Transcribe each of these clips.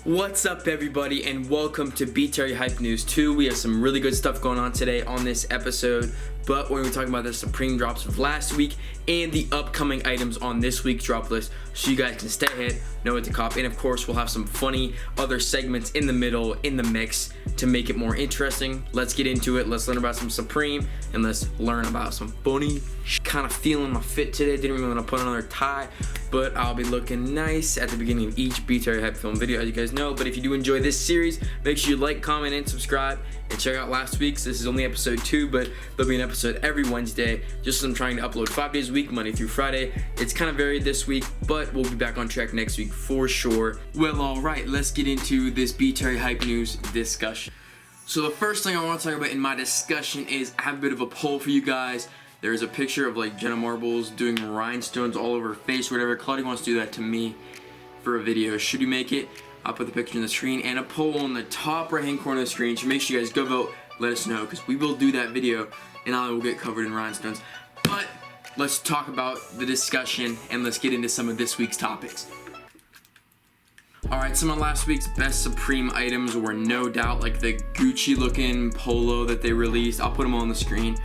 What's up, everybody, and welcome to BTR Hype News 2. We have some really good stuff going on today on this episode, but we're going to be talking about the Supreme drops of last week and the upcoming items on this week's drop list, so you guys can stay ahead, know what to cop, and of course we'll have some funny other segments in the middle, in the mix, to make it more interesting. Let's get into it. Let's learn about some Supreme, and let's learn about some funny. Kind of feeling my fit today. Didn't really want to put another tie, but I'll be looking nice at the beginning of each BTR Hype film video, as you guys know. But if you do enjoy this series, make sure you like, comment, and subscribe, and check out last week's. This is only episode 2, but there'll be an episode every Wednesday, just as I'm trying to upload 5 days a week, Monday through Friday. It's kind of varied this week, but we'll be back on track next week for sure. Well, alright, let's get into this BTR Hype News discussion. So the first thing I want to talk about in my discussion is I have a bit of a poll for you guys. There's a picture of like Jenna Marbles doing rhinestones all over her face or whatever. Claudia wants to do that to me for a video. Should you make it? I'll put the picture on the screen and a poll on the top right hand corner of the screen. So make sure you guys go vote. Let us know, because we will do that video and I will get covered in rhinestones. But let's talk about the discussion and let's get into some of this week's topics. Alright, some of last week's best Supreme items were no doubt like the Gucci looking polo that they released. I'll put them on the screen.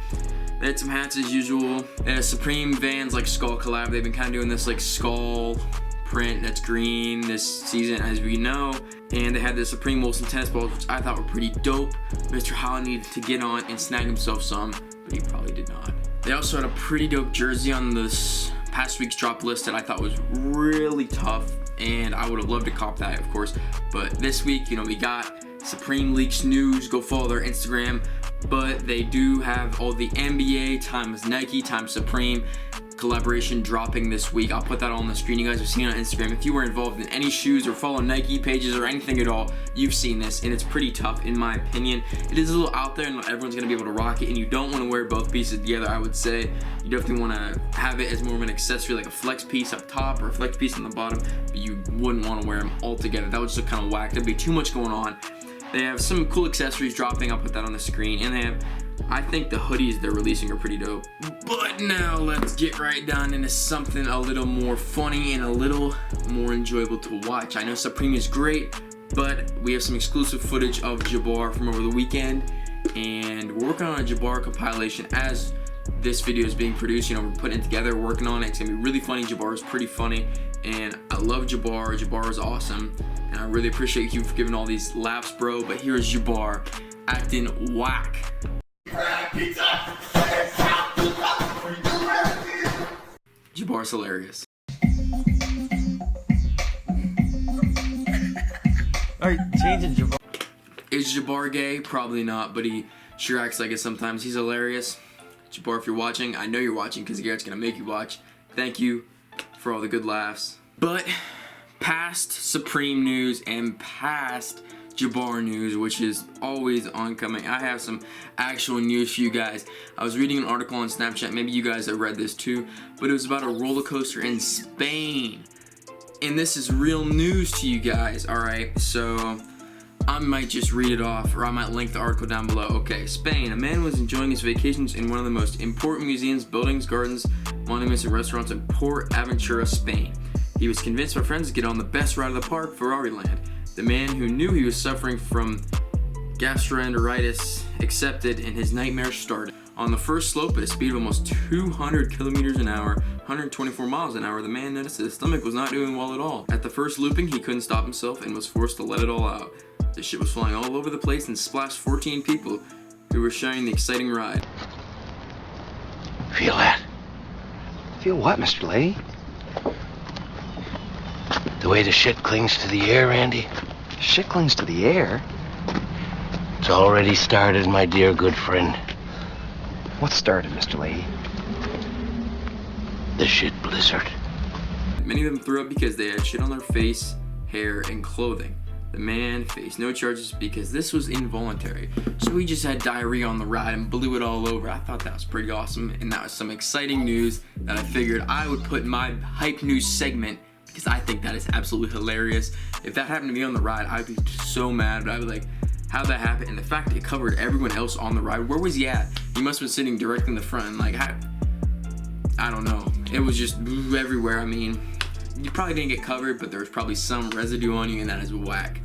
They had some hats as usual. They had a Supreme Vans like skull collab. They've been kind of doing this like skull print that's green this season, as we know. And they had the Supreme Wilson tennis balls, which I thought were pretty dope. Mr. Holland needed to get on and snag himself some, but he probably did not. They also had a pretty dope jersey on this past week's drop list that I thought was really tough, and I would have loved to cop that, of course. But this week, you know, we got Supreme Leaks News. Go follow their Instagram. But they do have all the NBA times Nike times Supreme collaboration dropping this week. I'll put that all on the screen. You guys have seen it on Instagram. If you were involved in any shoes or follow Nike pages or anything at all, you've seen this, and it's pretty tough in my opinion. It is a little out there and not everyone's gonna be able to rock it, and you don't want to wear both pieces together. I would say you definitely want to have it as more of an accessory, like a flex piece up top or a flex piece on the bottom, but you wouldn't want to wear them all together. That would just look kind of whack. There'd be too much going on. They have some cool accessories dropping. I'll put that on the screen. And they have, I think the hoodies they're releasing are pretty dope. But now let's get right down into something a little more funny and a little more enjoyable to watch. I know Supreme is great, but we have some exclusive footage of Jabar from over the weekend. And we're working on a Jabar compilation as this video is being produced. You know, we're putting it together, working on it. It's gonna be really funny. Jabar is pretty funny. And I love Jabar. Jabar is awesome. And I really appreciate you for giving all these laughs, bro. But here's Jabar acting whack. Jabar's hilarious. Alright, changing Jabar. Is Jabar gay? Probably not, but he sure acts like it sometimes. He's hilarious. Jabar, if you're watching, I know you're watching because Garrett's gonna make you watch. Thank you for all the good laughs. But past Supreme news and past Jabar news, which is always oncoming, I have some actual news for you guys. I was reading an article on Snapchat, maybe you guys have read this too, but it was about a roller coaster in Spain. And this is real news to you guys, alright? So I might just read it off, or I might link the article down below. Okay, Spain. A man was enjoying his vacations in one of the most important museums, buildings, gardens, monuments, and restaurants in Port Aventura, Spain. He was convinced by friends to get on the best ride of the park, Ferrari Land. The man, who knew he was suffering from gastroenteritis, accepted, and his nightmare started. On the first slope at a speed of almost 200 kilometers an hour, 124 miles an hour, the man noticed that his stomach was not doing well at all. At the first looping, he couldn't stop himself and was forced to let it all out. The shit was flying all over the place and splashed 14 people who were sharing the exciting ride. Feel that? Feel what, Mr. Lady? The way the shit clings to the air, Randy? Shit clings to the air? It's already started, my dear good friend. What started, Mr. Lady? The shit blizzard. Many of them threw up because they had shit on their face, hair, and clothing. The man faced no charges because this was involuntary. So he just had diarrhea on the ride and blew it all over. I thought that was pretty awesome, and that was some exciting news that I figured I would put in my hype news segment because I think that is absolutely hilarious. If that happened to me on the ride, I'd be so mad, but I'd be like, how'd that happen? And the fact it covered everyone else on the ride, where was he at? He must have been sitting directly in the front, and like, I don't know. It was just everywhere. I mean, you probably didn't get covered, but there was probably some residue on you, and that is whack.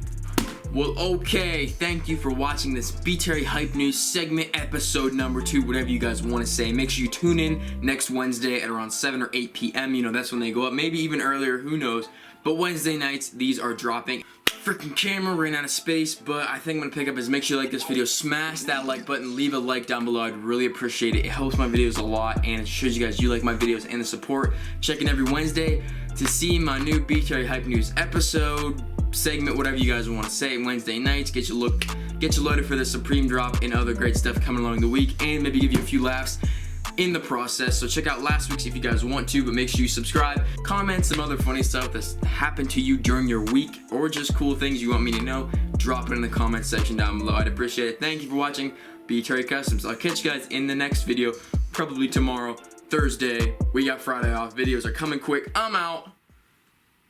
Well, okay, thank you for watching this BTR Hype News segment, episode number 2, whatever you guys want to say. Make sure you tune in next Wednesday at around 7 or 8 p.m. You know, that's when they go up, maybe even earlier, who knows. But Wednesday nights, these are dropping. Freaking camera ran out of space, but I think I'm gonna pick up is make sure you like this video, smash that like button, leave a like down below. I'd really appreciate it. It helps my videos a lot, and it shows you guys you like my videos and the support. Check in every Wednesday to see my new BTR Hype News episode, segment, whatever you guys want to say. Wednesday nights, get you loaded for the Supreme drop and other great stuff coming along the week, and maybe give you a few laughs in the process. So check out last week's if you guys want to, but make sure you subscribe, comment some other funny stuff that's happened to you during your week, or just cool things you want me to know. Drop it in the comment section down below. I'd appreciate it. Thank you for watching BTR Customs. I'll catch you guys in the next video, probably tomorrow, Thursday. We got Friday off. Videos are coming quick. I'm out.